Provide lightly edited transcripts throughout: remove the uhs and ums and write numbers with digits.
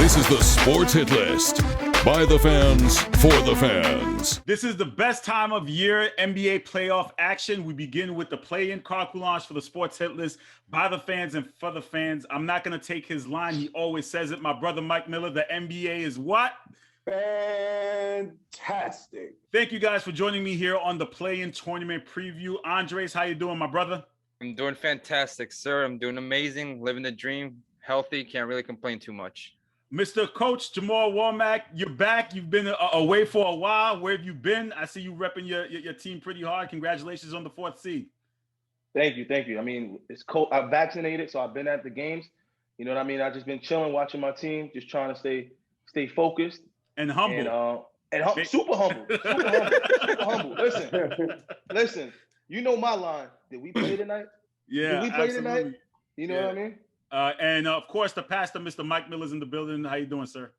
This is the Sports Hit List. By the fans, for the fans. This is the best time of year, NBA playoff action. We begin with the play-in carcoulage for the Sports Hit List, by the fans and for the fans. I'm not going to take his line. He always says it. My brother Mike Miller, the NBA is what? Fantastic. Thank you guys for joining me here on the play-in tournament preview. Andres, how you doing, my brother? I'm doing fantastic, sir. I'm doing amazing, living the dream, healthy, can't really complain too much. Mr. Coach Jamaal Womack, you're back. You've been away for a while. Where have you been? I see you repping your team pretty hard. Congratulations on the 4th seed. Thank you. I mean, it's cold. I'm vaccinated, so I've been at the games. You know what I mean? I've just been chilling, watching my team, just trying to stay focused. And humble. Super humble. Super humble. Listen, you know my line. Did we play tonight? Yeah, Did we play absolutely. tonight? You know what I mean? And of course, the pastor, Mr. Mike Miller's in the building. How you doing, sir?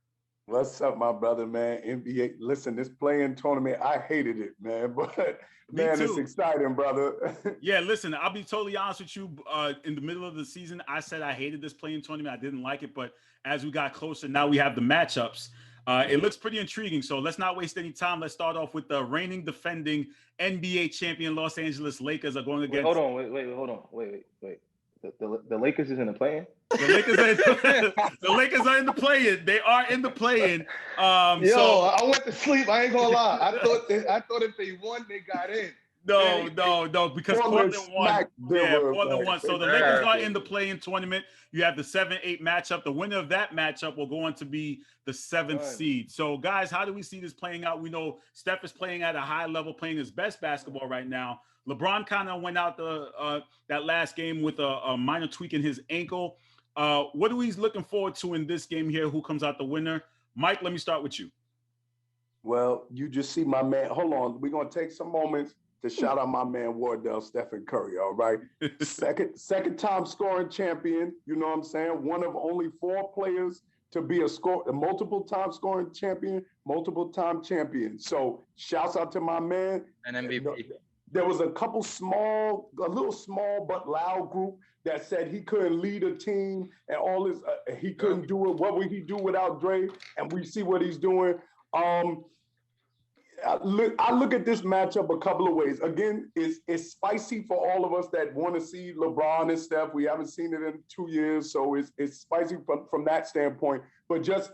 What's up, my brother, man? NBA. Listen, this play-in tournament, I hated it, man. But, man, it's exciting, brother. Yeah, listen, I'll be totally honest with you. In the middle of the season, I said I hated this play-in tournament. I didn't like it. But as we got closer, now we have the matchups. It looks pretty intriguing. So let's not waste any time. Let's start off with the reigning defending NBA champion Los Angeles Lakers are going against. Hold on. The Lakers is in the play-in? The Lakers are in the play-in. They are in the play-in. I went to sleep. I ain't gonna lie. I thought if they won, they got in. No, because Portland won. Portland won. So the Lakers are in the play-in tournament. You have the 7-8 matchup. The winner of that matchup will go on to be the 7th seed. So, guys, how do we see this playing out? We know Steph is playing at a high level, playing his best basketball right now. LeBron kind of went out that last game with a minor tweak in his ankle. What are we looking forward to in this game here? Who comes out the winner? Mike, let me start with you. Well, you just see my man. Hold on. We're going to take some moments to shout out my man Wardell Stephen Curry, all right? Second time scoring champion, you know what I'm saying? One of only 4 players to be a multiple time scoring champion, multiple time champion. So shouts out to my man. An MVP. There was a little small but loud group that said he couldn't lead a team and all this. He couldn't do it. What would he do without Dre? And we see what he's doing. I look at this matchup a couple of ways. Again, it's spicy for all of us that want to see LeBron and Steph. We haven't seen it in 2 years, so it's spicy from that standpoint. But just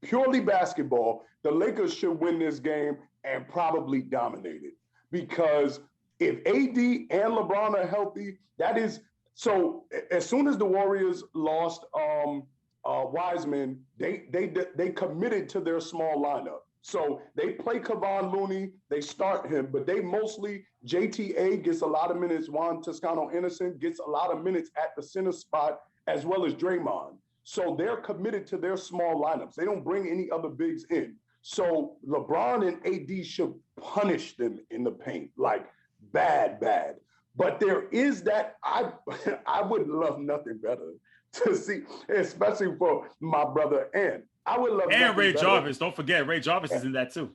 purely basketball, the Lakers should win this game and probably dominate it. Because if AD and LeBron are healthy, that is so. As soon as the Warriors lost Wiseman, they committed to their small lineup. So they play Kevon Looney, they start him, but they mostly, JTA gets a lot of minutes, Juan Toscano-Anderson gets a lot of minutes at the center spot, as well as Draymond. So they're committed to their small lineups. They don't bring any other bigs in. So LeBron and AD should punish them in the paint, like bad. But there is that, I would love nothing better to see, especially for my brother Ant. I would love and Ray Jarvis. Don't forget, Ray Jarvis is in that too.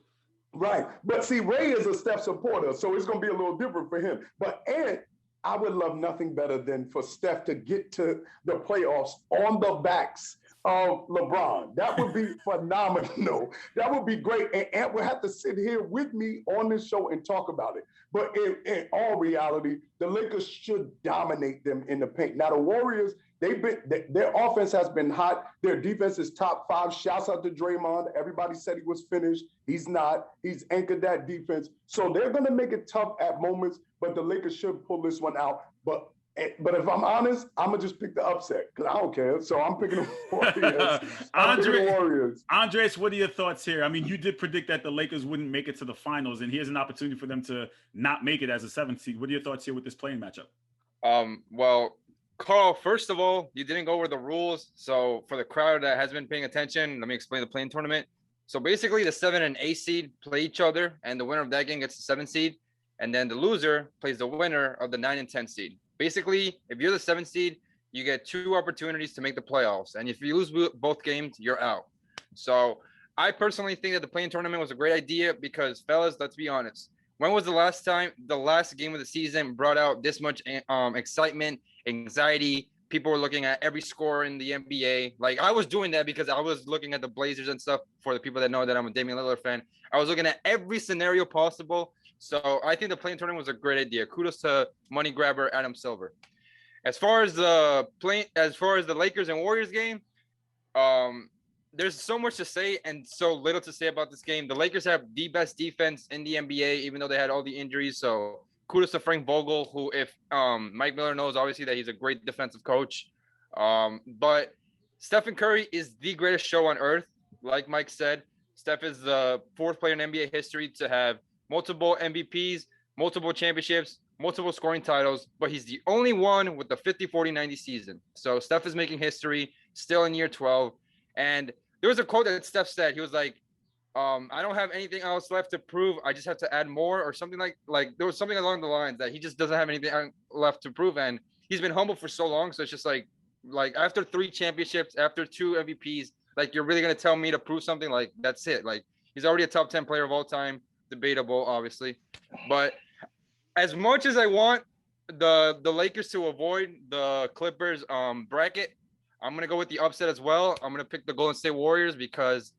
Right. But see, Ray is a Steph supporter, so it's going to be a little different for him. But Ant, I would love nothing better than for Steph to get to the playoffs on the backs of LeBron. That would be phenomenal. That would be great. And Ant would have to sit here with me on this show and talk about it. But in all reality, the Lakers should dominate them in the paint. Now, the Warriors, their offense has been hot. Their defense is top 5. Shouts out to Draymond. Everybody said he was finished. He's not. He's anchored that defense. So they're going to make it tough at moments, but the Lakers should pull this one out. But if I'm honest, I'm going to just pick the upset because I don't care. So I'm picking the Warriors. Andres, what are your thoughts here? I mean, you did predict that the Lakers wouldn't make it to the finals, and here's an opportunity for them to not make it as a 7th seed. What are your thoughts here with this playing matchup? Well, Carl, first of all, you didn't go over the rules. So for the crowd that has been paying attention, let me explain the play-in tournament. So basically the 7 and 8 seed play each other, and the winner of that game gets the 7th seed. And then the loser plays the winner of the 9 and 10 seed. Basically, if you're the 7th seed, you get 2 opportunities to make the playoffs. And if you lose both games, you're out. So I personally think that the play-in tournament was a great idea because, fellas, let's be honest. When was the last time the last game of the season brought out this much excitement, anxiety, people were looking at every score in the NBA. Like I was doing that because I was looking at the Blazers and stuff. For the people that know that I'm a Damian Lillard fan, I was looking at every scenario possible. So I think the play-in tournament was a great idea. Kudos to money grabber Adam Silver. As far as the Lakers and Warriors game, there's so much to say and so little to say about this game. The Lakers have the best defense in the NBA, even though they had all the injuries. So kudos to Frank Vogel, who, if Mike Miller knows, obviously, that he's a great defensive coach. But Stephen Curry is the greatest show on earth. Like Mike said, Steph is the fourth player in NBA history to have multiple MVPs, multiple championships, multiple scoring titles, but he's the only one with the 50, 40, 90 season. So Steph is making history, still in year 12. And there was a quote that Steph said. He was like, I don't have anything else left to prove. I just have to add more, or something like there was something along the lines that he just doesn't have anything left to prove. And he's been humble for so long. So it's just like after 3 championships, after 2 MVPs, like, you're really going to tell me to prove something? Like, that's it. Like, he's already a top 10 player of all time. Debatable, obviously. But as much as I want the Lakers to avoid the Clippers bracket, I'm going to go with the upset as well. I'm going to pick the Golden State Warriors because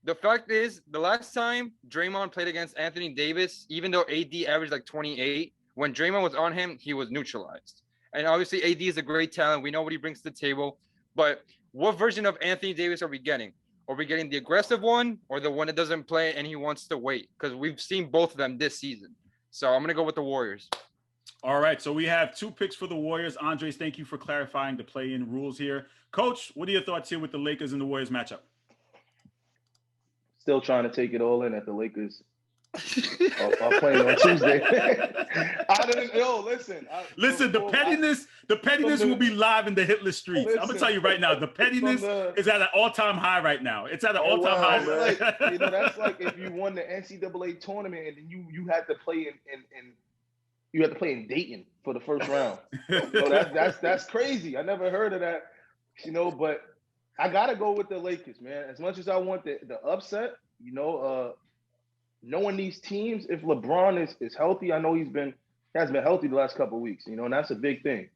the fact is, the last time Draymond played against Anthony Davis, even though AD averaged like 28, when Draymond was on him, he was neutralized. And obviously, AD is a great talent. We know what he brings to the table. But what version of Anthony Davis are we getting? Are we getting the aggressive one or the one that doesn't play and he wants to wait? Because we've seen both of them this season. So I'm going to go with the Warriors. All right. So we have 2 picks for the Warriors. Andres, thank you for clarifying the play-in rules here. Coach, what are your thoughts here with the Lakers and the Warriors matchup? Still trying to take it all in at the Lakers are playing on Tuesday. Listen, the pettiness will be live in the hitless streets. I'm gonna tell you right now, the pettiness is at an all-time high right now. It's at an all-time high. That's like if you won the NCAA tournament and then you had to play in Dayton for the first round. So that's crazy. I never heard of that. But I gotta go with the Lakers, man. As much as I want the upset, knowing these teams, if LeBron is healthy, I know has been healthy the last couple of weeks, and that's a big thing.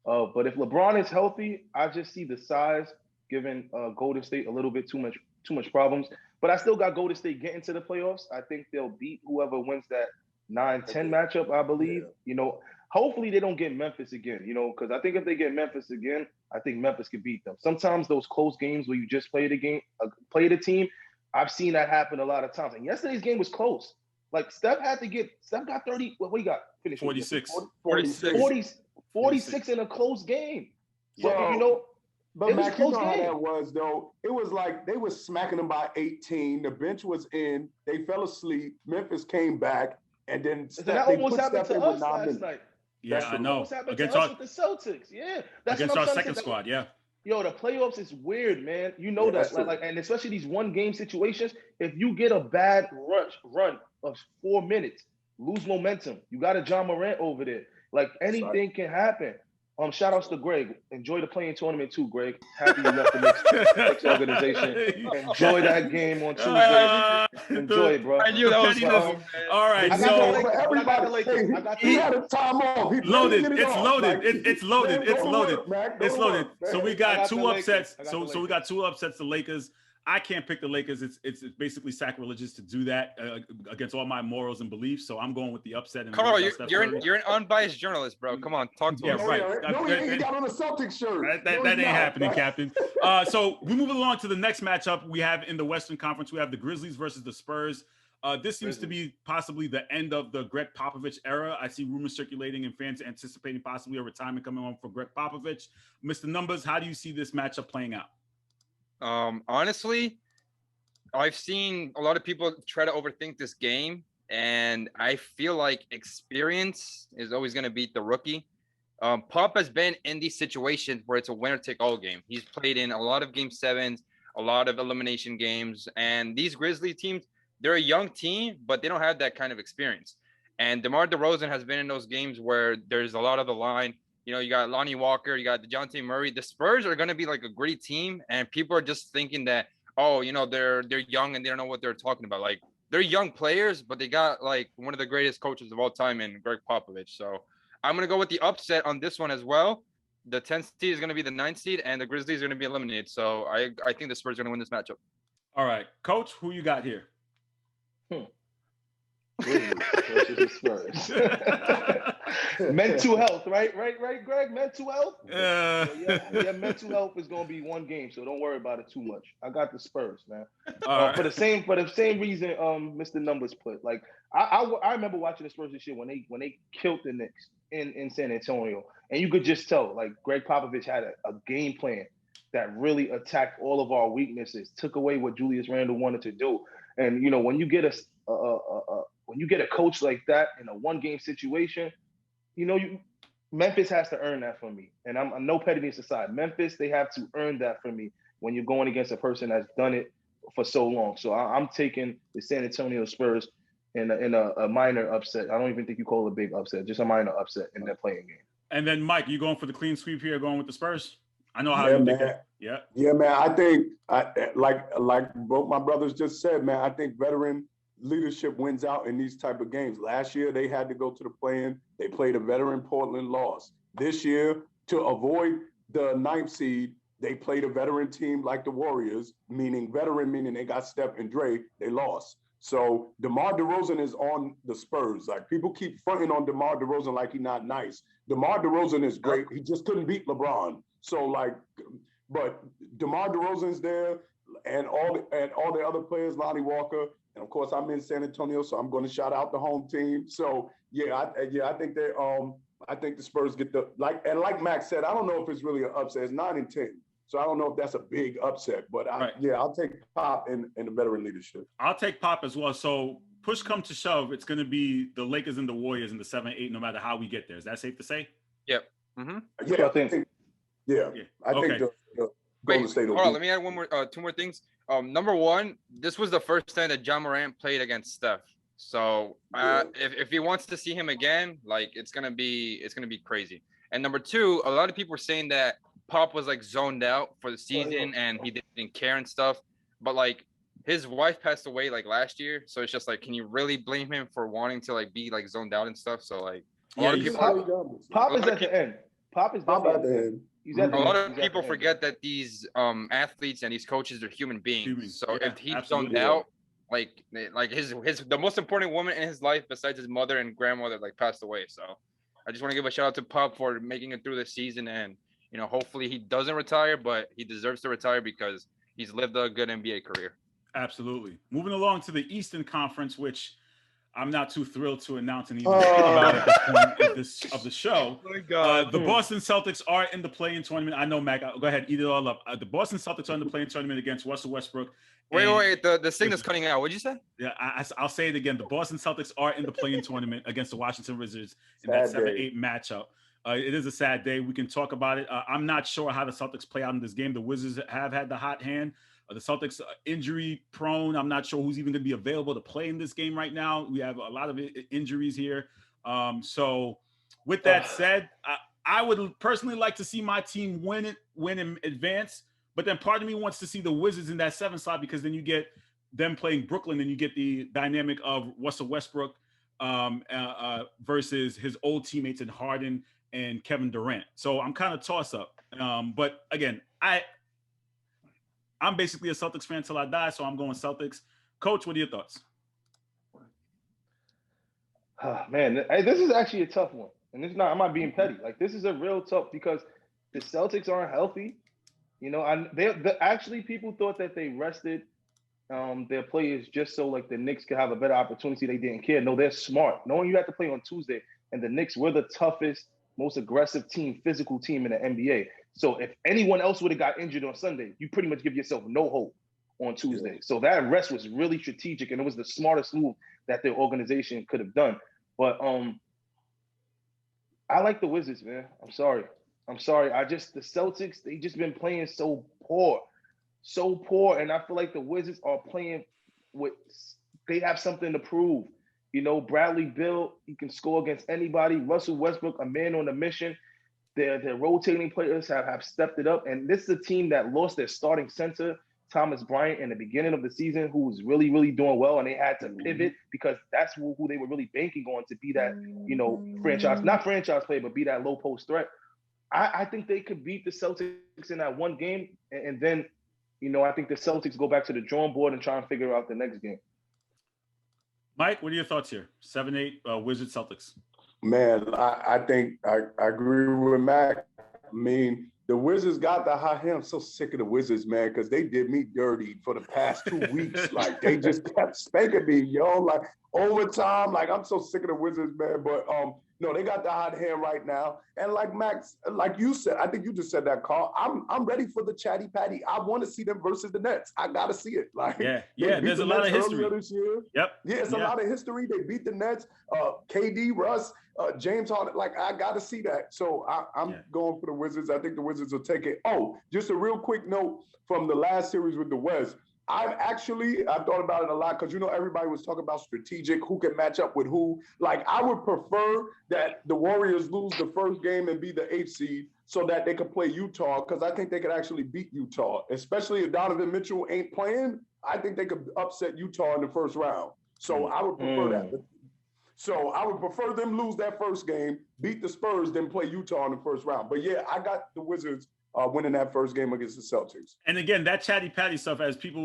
But if LeBron is healthy, I just see the size giving Golden State a little bit too much problems. But I still got Golden State getting to the playoffs. I think they'll beat whoever wins that 9-10 matchup, I believe. Yeah. Hopefully they don't get Memphis again, because I think if they get Memphis again, I think Memphis could beat them. Sometimes those close games where you just play the team, I've seen that happen a lot of times. And yesterday's game was close. Like, Steph got 30. What he got? Finished 46. 46 in a close game. So, but Mac, you know how that was, though. It was like they was smacking them by 18. The bench was in. They fell asleep. Memphis came back. And then that almost happened to us last night. Yeah, I know. Against us with the Celtics. Yeah. Against our second squad, yeah. Yo, the playoffs is weird, man. You know that. And especially these one-game situations, if you get a bad run of 4 minutes, lose momentum. You got a John Morant over there. Like, anything can happen. Shout outs to Greg. Enjoy the play-in tournament too, Greg. Happy you left the Knicks organization. Enjoy that game on Tuesday. Enjoy it, bro. I knew that was fun. All right, he had a time off. It's loaded. So we got 2 upsets. So we got 2 upsets. The Lakers. I can't pick the Lakers. It's basically sacrilegious to do that against all my morals and beliefs. So I'm going with the upset. And Carl, you're an unbiased journalist, bro. Come on, talk to us. Right. No, he got on a Celtics shirt. That ain't happening, Captain. So we move along to the next matchup we have in the Western Conference. We have the Grizzlies versus the Spurs. This seems to be possibly the end of the Greg Popovich era. I see rumors circulating and fans anticipating possibly a retirement coming on for Greg Popovich. Mr. Numbers, how do you see this matchup playing out? Honestly, I've seen a lot of people try to overthink this game, and I feel like experience is always going to beat the rookie. Pop has been in these situations where it's a winner-take-all game. He's played in a lot of Game 7s, a lot of elimination games, and these Grizzlies teams, they're a young team, but they don't have that kind of experience. And DeMar DeRozan has been in those games where there's a lot of the line. You got Lonnie Walker, you got DeJounte Murray. The Spurs are going to be like a gritty team, and people are just thinking that, they're young and they don't know what they're talking about. Like, they're young players, but they got like one of the greatest coaches of all time in Greg Popovich. So I'm going to go with the upset on this one as well. the 10th seed is going to be the 9th seed, and the Grizzlies are going to be eliminated. So I think the Spurs are going to win this matchup. All right, Coach, who you got here? Grizzlies versus the Spurs. Mental health, right, Greg? Mental health? Yeah, mental health is gonna be one game, so don't worry about it too much. I got the Spurs, man. For the same reason Mr. Numbers put. Like I remember watching the Spurs this year when they killed the Knicks in San Antonio, and you could just tell like Greg Popovich had a game plan that really attacked all of our weaknesses, took away what Julius Randle wanted to do. And you know, when you get a coach like that in a one-game situation, you know, Memphis has to earn that from me. And I'm no pettiness aside. Memphis, they have to earn that from me when you're going against a person that's done it for so long. So I'm taking the San Antonio Spurs in a minor upset. I don't even think you call it a big upset, just a minor upset in that playing game. And then, Mike, you going for the clean sweep here, going with the Spurs? I know how you think that. Yeah, man. I think, like both my brothers just said, man, I think veteran leadership wins out in these type of games. Last year, they had to go to the play-in. They played a veteran Portland, lost. This year, to avoid the 9th seed, they played a veteran team like the Warriors, meaning they got Steph and Dre, they lost. So DeMar DeRozan is on the Spurs. Like, people keep fronting on DeMar DeRozan like he's not nice. DeMar DeRozan is great. He just couldn't beat LeBron. So, like, but DeMar DeRozan's there, and all the other players, Lonnie Walker, and of course I'm in San Antonio, so I'm going to shout out the home team. So I think I think the Spurs get like Max said, I don't know if it's really an upset. It's 9-10, so I don't know if that's a big upset, but I'll take Pop in the veteran leadership. I'll take Pop as well. So push come to shove, it's going to be the Lakers and the Warriors in the 7-8, no matter how we get there. Is that safe to say? Yep. Mm-hmm. Yeah, I think the Golden State. Hold on, let me add one more, two more things. Number one, this was the first time that Jamaal played against Steph. So if he wants to see him again, like it's gonna be crazy. And number two, a lot of people were saying that Pop was like zoned out for the season and he didn't care and stuff. But like his wife passed away like last year, so it's just like, can you really blame him for wanting to like be like zoned out and stuff? So like a lot of people. Pop is at the end. Pop is at the end. A lot of people forget that these athletes and these coaches are human beings. So if he's zoned out, like the most important woman in his life besides his mother and grandmother like passed away. So I just want to give a shout out to Pop for making it through the season, and you know, hopefully he doesn't retire, but he deserves to retire because he's lived a good NBA career. Absolutely. Moving along to the Eastern Conference, which I'm not too thrilled to announce and even about at this point of the show. Oh my God. The Boston Celtics are in the play-in tournament. I know, Mac. Go ahead, eat it all up. The Boston Celtics are in the play-in tournament against Russell Westbrook. Wait. The signal's cutting out. What'd you say? Yeah, I'll say it again. The Boston Celtics are in the play-in tournament against the Washington Wizards in that 7-8 matchup. It is a sad day. We can talk about it. I'm not sure how the Celtics play out in this game. The Wizards have had the hot hand. The Celtics injury prone. I'm not sure who's even going to be available to play in this game right now. We have a lot of injuries here. So with that said, I would personally like to see my team win in advance. But then part of me wants to see the Wizards in that 7 slot, because then you get them playing Brooklyn and you get the dynamic of Russell Westbrook versus his old teammates in Harden and Kevin Durant. So I'm kind of toss up. But again, I'm basically a Celtics fan till I die, so I'm going Celtics. Coach, what are your thoughts? Man, this is actually a tough one. And I'm not being petty. Like, this is a real tough, because the Celtics aren't healthy. You know, actually people thought that they rested their players just so like the Knicks could have a better opportunity. They didn't care. No, they're smart. Knowing you have to play on Tuesday, and the Knicks were the toughest, most aggressive team, physical team in the NBA. So if anyone else would have got injured on Sunday, you pretty much give yourself no hope on Tuesday. Yeah. So that rest was really strategic, and it was the smartest move that their organization could have done. But I like the Wizards, man. I'm sorry. The Celtics, they just been playing so poor. And I feel like the Wizards are playing they have something to prove. You know, Bradley Beal, he can score against anybody. Russell Westbrook, a man on a mission. Their rotating players have stepped it up. And this is a team that lost their starting center, Thomas Bryant, in the beginning of the season, who was really, really doing well. And they had to pivot because that's who they were really banking on to be that, you know, not franchise player, but be that low post threat. I think they could beat the Celtics in that one game, and then, I think the Celtics go back to the drawing board and try and figure out the next game. Mike, what are your thoughts here? 7-8 Wizards Celtics. Man, I think I agree with Mac. I mean, the Wizards got the hot hand. I'm so sick of the Wizards, man, because they did me dirty for the past 2 weeks. Like, they just kept spanking me, like overtime. Like, I'm so sick of the Wizards, man. But no, they got the hot hand right now. And like Max, like you said, I think you just said that, Carl. I'm ready for the chatty patty. I want to see them versus the Nets. I gotta see it. Like, yeah, there's a lot of history this year. Yep. Yeah, it's a lot of history. They beat the Nets. KD, Russ, James Harden. Like, I gotta see that. So I'm going for the Wizards. I think the Wizards will take it. Oh, just a real quick note from the last series with the West. I thought about it a lot because, everybody was talking about strategic, who can match up with who. Like, I would prefer that the Warriors lose the first game and be the 8th seed so that they could play Utah, because I think they could actually beat Utah, especially if Donovan Mitchell ain't playing. I think they could upset Utah in the first round. So I would prefer that. So I would prefer them lose that first game, beat the Spurs, then play Utah in the first round. But yeah, I got the Wizards winning that first game against the Celtics. And again, that chatty patty stuff, as people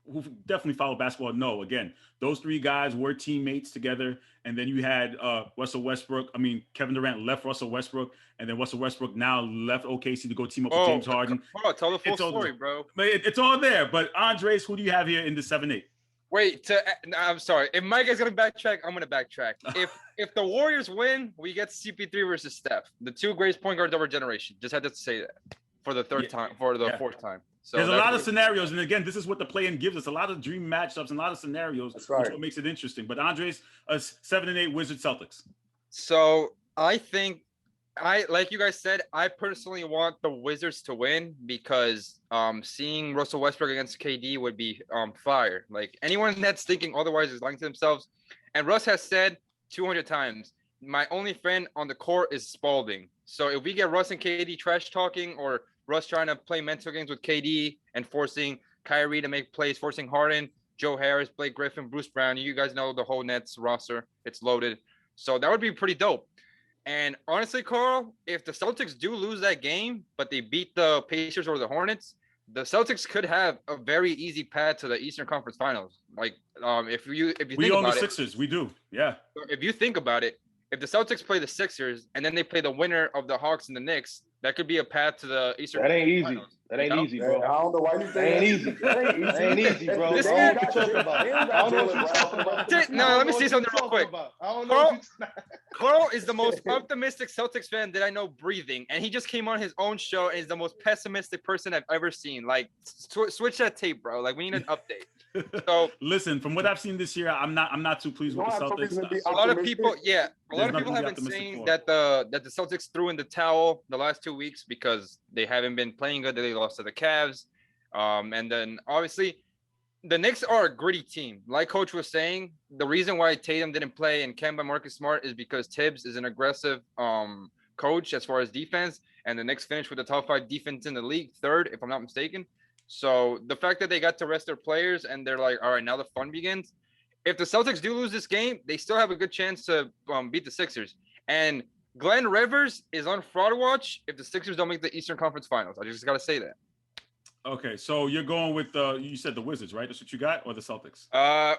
who definitely follow basketball know, again, those three guys were teammates together. And then you had Kevin Durant left Russell Westbrook, and then Russell Westbrook now left OKC to go team up with James Harden. Tell the full story, bro. It's all there. But Andres, who do you have here in the 7-8? Wait, I'm sorry. If Mike is gonna backtrack, I'm gonna backtrack. If the Warriors win, we get CP3 versus Steph, the two greatest point guards of our generation. Just had to say that for the fourth time. So there's a lot of scenarios, and again, this is what the play-in gives us: a lot of dream matchups and a lot of scenarios, That's right. which is what makes it interesting. But Andres, 7-8 Wizards Celtics. So I think, like you guys said, I personally want the Wizards to win because seeing Russell Westbrook against KD would be fire. Like, anyone that's thinking otherwise is lying to themselves. And Russ has said 200 times, my only friend on the court is Spalding. So if we get Russ and KD trash talking, or Russ trying to play mental games with KD and forcing Kyrie to make plays, forcing Harden, Joe Harris, Blake Griffin, Bruce Brown, you guys know the whole Nets roster, it's loaded. So that would be pretty dope. And honestly, Carl, if the Celtics do lose that game, but they beat the Pacers or the Hornets, the Celtics could have a very easy path to the Eastern Conference Finals. Like, if you think about it, we own the Sixers. We do, yeah. If you think about it, if the Celtics play the Sixers and then they play the winner of the Hawks and the Knicks, that could be a path to the Eastern. That ain't easy. Finals. That ain't easy, bro. I don't know why you say that ain't easy. That ain't easy, bro. This man, what you talking about? I don't know what you're talking about. No, let me say something real quick. I don't know. Carl is the most optimistic Celtics fan that I know breathing, and he just came on his own show and is the most pessimistic person I've ever seen. Like, switch that tape, bro. Like, we need an update. So listen, from what I've seen this year, I'm not too pleased with the Celtics. A lot of people have been saying that the Celtics threw in the towel the last 2 weeks because they haven't been playing good. They lost to the Cavs, and then obviously the Knicks are a gritty team. Like Coach was saying, the reason why Tatum didn't play and Kemba Marcus Smart is because Tibbs is an aggressive coach as far as defense, and the Knicks finished with the top 5 defense in the league, 3rd, if I'm not mistaken. So the fact that they got to rest their players and they're like, all right, now the fun begins. If the Celtics do lose this game, they still have a good chance to beat the Sixers. And Glenn Rivers is on fraud watch if the Sixers don't make the Eastern Conference Finals. I just got to say that. Okay, so you're going with you said the Wizards, right? That's what you got, or the Celtics?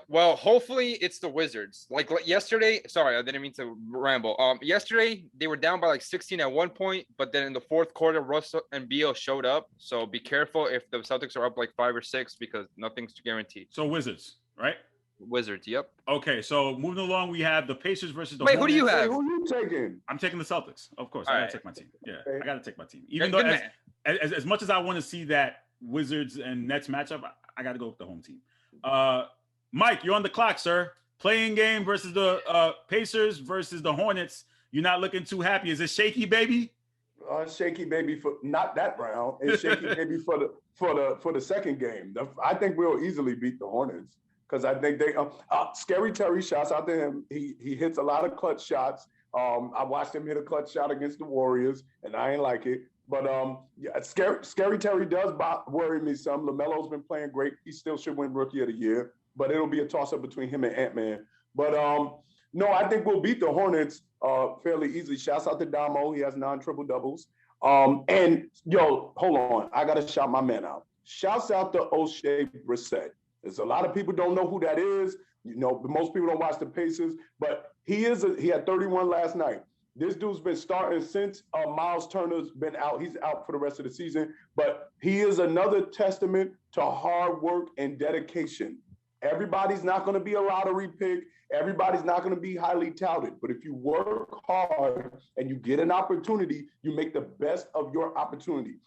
Well, hopefully it's the Wizards. Like yesterday, sorry, I didn't mean to ramble. Yesterday they were down by like 16 at one point, but then in the fourth quarter, Russell and Beal showed up. So be careful if the Celtics are up like 5 or 6 because nothing's guaranteed. So Wizards, right? Wizards, yep. Okay, so moving along, we have the Pacers versus the Wait, Hornets. who do you have? Who you taking? I'm taking the Celtics, of course. All I right. gotta take my team. Yeah, Okay. I gotta take my team. Even though as much as I want to see that Wizards and Nets matchup, I got to go with the home team. Mike, you're on the clock, sir. Playing game versus the Pacers versus the Hornets. You're not looking too happy. Is it shaky, baby? Shaky baby for not that round. It's shaky baby for the second game. I think we'll easily beat the Hornets because I think they Scary Terry, shouts out to him. He hits a lot of clutch shots. I watched him hit a clutch shot against the Warriors, and I ain't like it. But yeah, Scary Terry does worry me some. LaMelo's been playing great. He still should win Rookie of the Year, but it'll be a toss-up between him and Ant-Man. But no, I think we'll beat the Hornets fairly easily. Shouts out to Damo. He has 9 triple-doubles. And yo, hold on. I gotta shout my man out. Shouts out to O'Shea Brissett. There's a lot of people don't know who that is. You know, most people don't watch the Pacers, but he had 31 last night. This dude's been starting since Miles Turner's been out. He's out for the rest of the season, but he is another testament to hard work and dedication. Everybody's not going to be a lottery pick. Everybody's not going to be highly touted. But if you work hard and you get an opportunity, you make the best of your opportunity.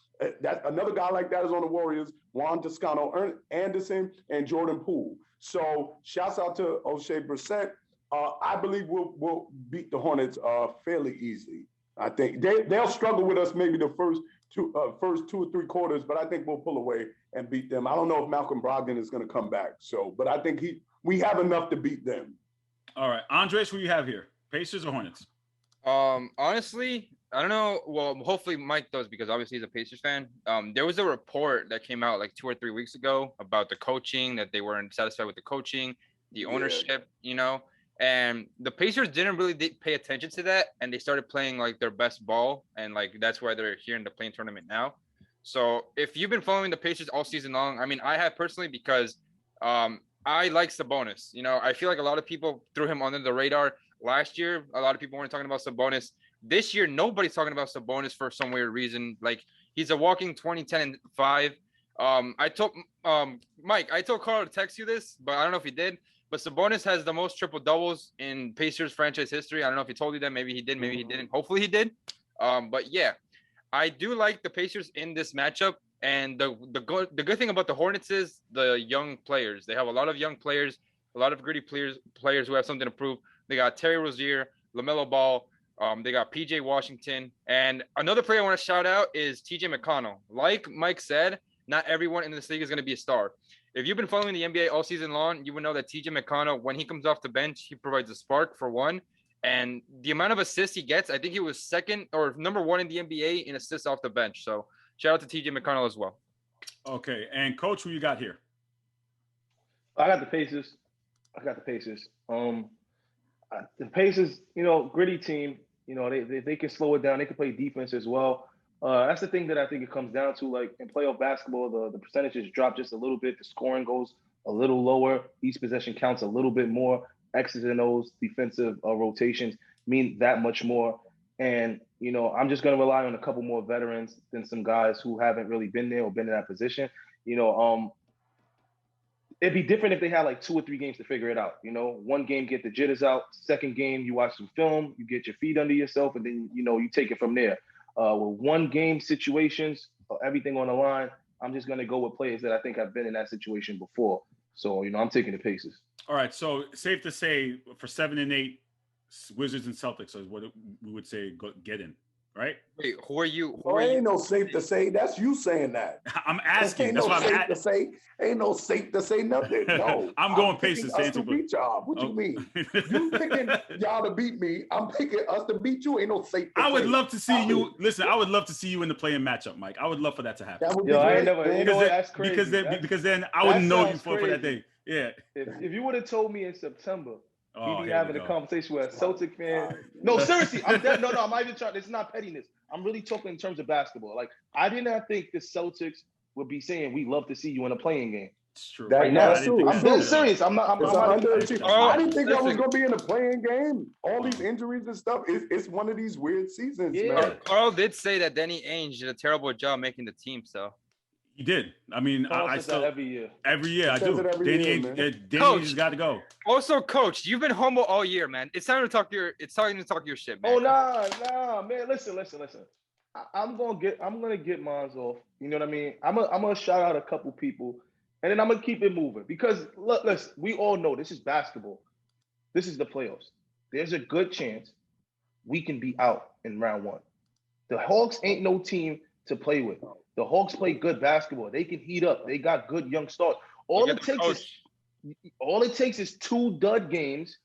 That another guy like that is on the Warriors, Juan Toscano Anderson and Jordan Poole. So shouts out to O'Shea Brissett. I believe we'll beat the Hornets fairly easily. I think they'll struggle with us maybe the first two or three quarters, but I think we'll pull away and beat them. I don't know if Malcolm Brogdon is going to come back. But I think we have enough to beat them. All right, Andres, who you have here? Pacers or Hornets? Honestly, I don't know. Well, hopefully Mike does because obviously he's a Pacers fan. There was a report that came out like 2 or 3 weeks ago about the coaching, that they weren't satisfied with the coaching, the ownership, you know. And the Pacers didn't really pay attention to that, and they started playing like their best ball, and like that's why they're here in the play-in tournament now. So if you've been following the Pacers all season long, I mean, I have personally because I like Sabonis. You know, I feel like a lot of people threw him under the radar last year. A lot of people weren't talking about Sabonis. This year, nobody's talking about Sabonis for some weird reason. Like he's a walking 20, 10, and 5. I told Mike, I told Carl to text you this, but I don't know if he did. But Sabonis has the most triple doubles in Pacers franchise history. I don't know if he told you that. Maybe he did. Maybe he didn't. Hopefully he did. But yeah, I do like the Pacers in this matchup. And the good thing about the Hornets is the young players. They have a lot of young players, a lot of gritty players who have something to prove. They got Terry Rozier, LaMelo Ball. They got PJ Washington. And another player I want to shout out is TJ McConnell. Like Mike said, not everyone in this league is going to be a star. If you've been following the NBA all season long, you would know that TJ McConnell, when he comes off the bench, he provides a spark for one. And the amount of assists he gets, I think he was second or number one in the NBA in assists off the bench. So shout out to TJ McConnell as well. Okay. And Coach, who you got here? I got the Pacers. The Pacers, you know, gritty team. You know, they can slow it down. They can play defense as well. That's the thing that I think it comes down to. Like in playoff basketball, the percentages drop just a little bit. The scoring goes a little lower. Each possession counts a little bit more. X's and O's, defensive rotations mean that much more. And, you know, I'm just going to rely on a couple more veterans than some guys who haven't really been there or been in that position. You know, it'd be different if they had like 2 or 3 games to figure it out. You know, one game, get the jitters out. Second game, you watch some film, you get your feet under yourself, and then, you know, you take it from there. With one game situations, everything on the line, I'm just going to go with players that I think have been in that situation before. So, you know, I'm taking the Pacers. All right. So safe to say for 7 and 8, Wizards and Celtics is what we would say get in, right? Wait, who are you? Ain't no safe to say. That's you saying that. I'm asking. That's why I'm safe to say. Ain't no safe to say nothing. No. I'm going Pacers. To beat y'all. What you mean? You picking y'all to beat me. I'm picking us to beat you. Ain't no safe to I would love to see you. Listen, I would love to see you in the play-in matchup, Mike. I would love for that to happen. That would be great. That's crazy. Because then I wouldn't know you for that day. Yeah. If you would have told me in September, we'd be having a conversation with a Celtic fan. No, seriously, I'm dead. No, I'm not even trying. It's not pettiness. I'm really talking in terms of basketball. Like, I did not think the Celtics would be saying, "We love to see you in a playing game." It's true. I'm dead serious. I'm not. I didn't think I was going to be in a playing game. All these injuries and stuff. It's one of these weird seasons, man. Carl did say that Danny Ainge did a terrible job making the team, so. He did. I mean, I still every year. Every year I do. Danny has got to go. Also, Coach, you've been humble all year, man. It's time to talk your shit, man. Oh nah, man. Listen. I'm gonna get mine off. You know what I mean? I'm gonna shout out a couple people, and then I'm gonna keep it moving because listen, we all know this is basketball. This is the playoffs. There's a good chance we can be out in round 1. The Hawks ain't no team to play with. The Hawks play good basketball. They can heat up. They got good young stars. All it takes is 2 dud games.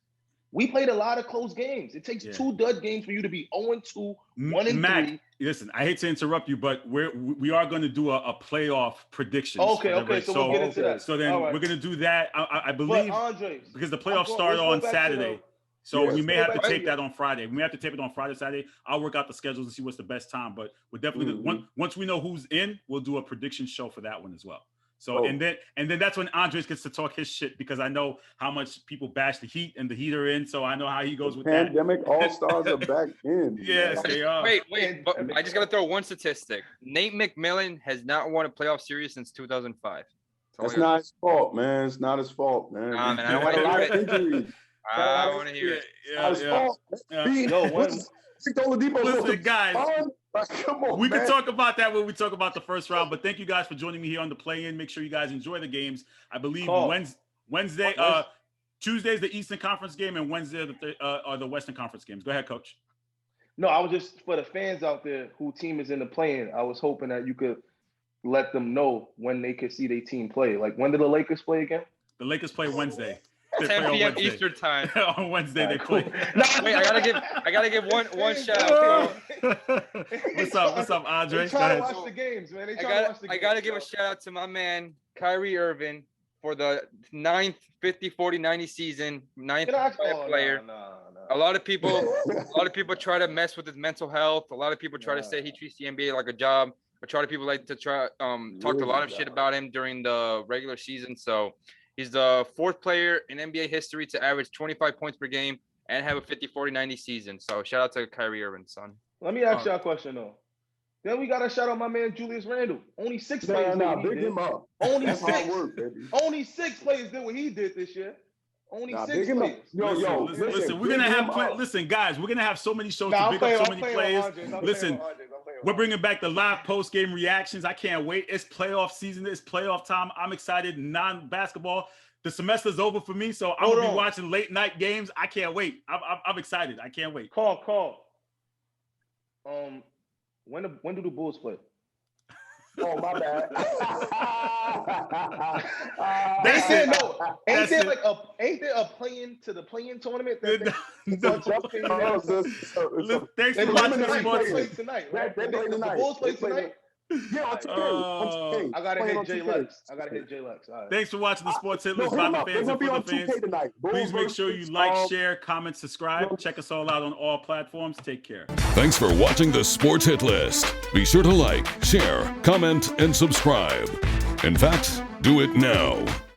We played a lot of close games. It takes 2 dud games for you to be 0-2, 1-3. Mac, listen, I hate to interrupt you, but we are going to do a playoff prediction. Okay. So we'll get into that. So then we're going to do that. I believe because the playoffs start on Saturday. So we may have to tape that on Friday. We may have to tape it on Friday, Saturday. I'll work out the schedules and see what's the best time. But we're definitely once we know who's in, we'll do a prediction show for that one as well. So and then that's when Andres gets to talk his shit, because I know how much people bash the Heat and the Heat are in. So I know how he goes with that. Pandemic All-Stars are back in. Yes, they are. Wait, but I just gotta throw one statistic. Nate McMillan has not won a playoff series since 2005. That's not his fault, man. It's not his fault, man. Nah, man, I don't want to hear it. I want to hear it. Listen, guys. Come on, we can talk about that when we talk about the first round, but thank you guys for joining me here on the play-in. Make sure you guys enjoy the games. I believe Wednesday, Tuesday's the Eastern Conference game, and Wednesday are the Western Conference games. Go ahead, Coach. No, I was just, for the fans out there who team is in the play-in, I was hoping that you could let them know when they could see their team play. Like, when do the Lakers play again? The Lakers play Wednesday. 10 p.m. Eastern time. On Wednesday they play. Wait, I gotta give one shout out. What's up, Andre? They try to watch the games, man. I gotta give a shout out to my man Kyrie Irving for the 9th 50, 40, 90 season, 9th player. No. A lot of people try to mess with his mental health. A lot of people try to say he treats the NBA like a job. A lot of people like to talk a lot of shit about him during the regular season. So he's the 4th player in NBA history to average 25 points per game and have a 50, 40, 90 season. So shout out to Kyrie Irving, son. Let me ask y'all a question, though. Then we got to shout out my man Julius Randle. Only 6 players did what he did. Only 6. Only 6 players did what he did this year. Only 6 players. Listen, we're gonna have listen, guys. We're gonna have so many shows to pick up so many players. Listen, we're bringing back the live post-game reactions. I can't wait. It's playoff season. It's playoff time. I'm excited. Non-basketball. The semester's over for me, so I'm gonna be watching late night games. I can't wait. I'm excited. I can't wait. Call. When do the Bulls play? Oh, my bad. Ain't there a play-in to the play-in tournament? Thanks for watching the sports tonight. Right? The Bulls play tonight. Yeah, I gotta hit J Lex. All right. Thanks for watching the Sports Hit List by the fans and for the fans. Please make sure you like, share, comment, subscribe. Check us all out on all platforms. Take care. Thanks for watching the Sports Hit List. Be sure to like, share, comment, and subscribe. In fact, do it now.